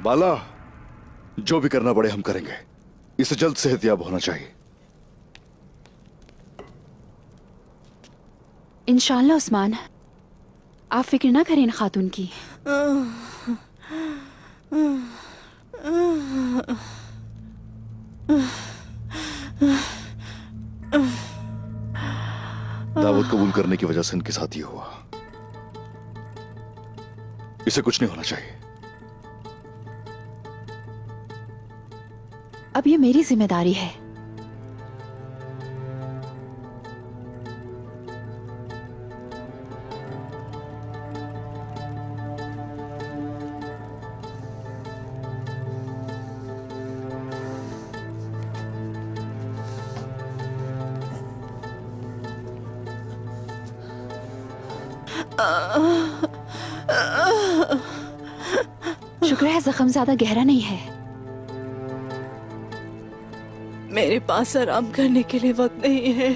बाला, जो भी करना पड़े हम करेंगे। इसे जल्द सेहतयाब होना चाहिए। इंशाल्लाह उस्मान, आप फिक्र ना करें इन खातून की। दावत कबूल करने की वजह से इनके साथ ये हुआ। इसे कुछ नहीं होना चाहिए। अब ये मेरी जिम्मेदारी है। शुक्र है जख्म ज्यादा गहरा नहीं है। मेरे पास आराम करने के लिए वक्त नहीं है।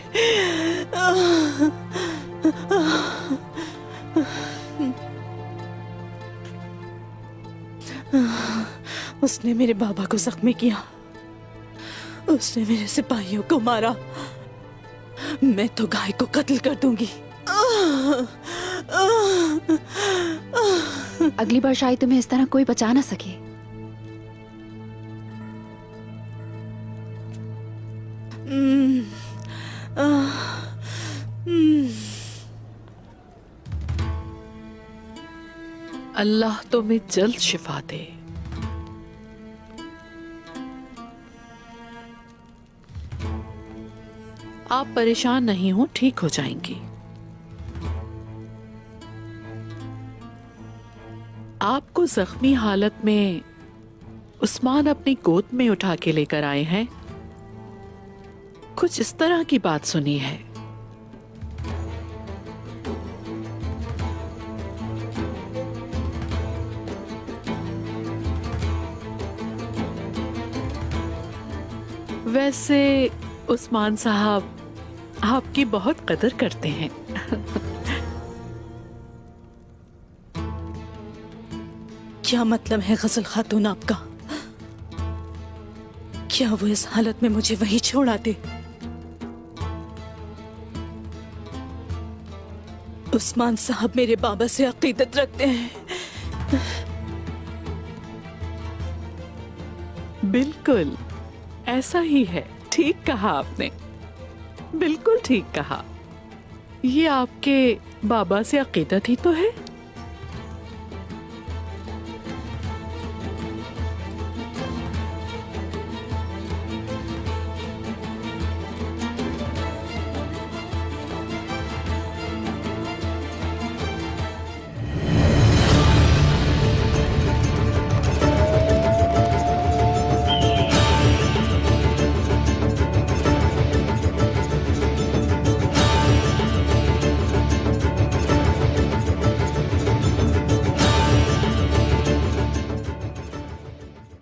उसने मेरे बाबा को जख्मी किया, उसने मेरे सिपाहियों को मारा। मैं तो गाय को कत्ल कर दूंगी। अगली बार शायद तुम्हें इस तरह कोई बचा ना सके। अल्लाह तुम्हें जल्द शिफा दे। आप परेशान नहीं हो, ठीक हो जाएंगी। आपको जख्मी हालत में उस्मान अपनी गोद में उठा के लेकर आए हैं। कुछ इस तरह की बात सुनी है। वैसे उस्मान साहब आपकी बहुत कदर करते हैं। क्या मतलब है गजल खातून आपका? क्या वो इस हालत में मुझे वहीं छोड़ आते? उस्मान साहब मेरे बाबा से अकीदत रखते हैं। बिल्कुल ऐसा ही है, ठीक कहा आपने, बिल्कुल ठीक कहा। ये आपके बाबा से अकीदत ही तो है।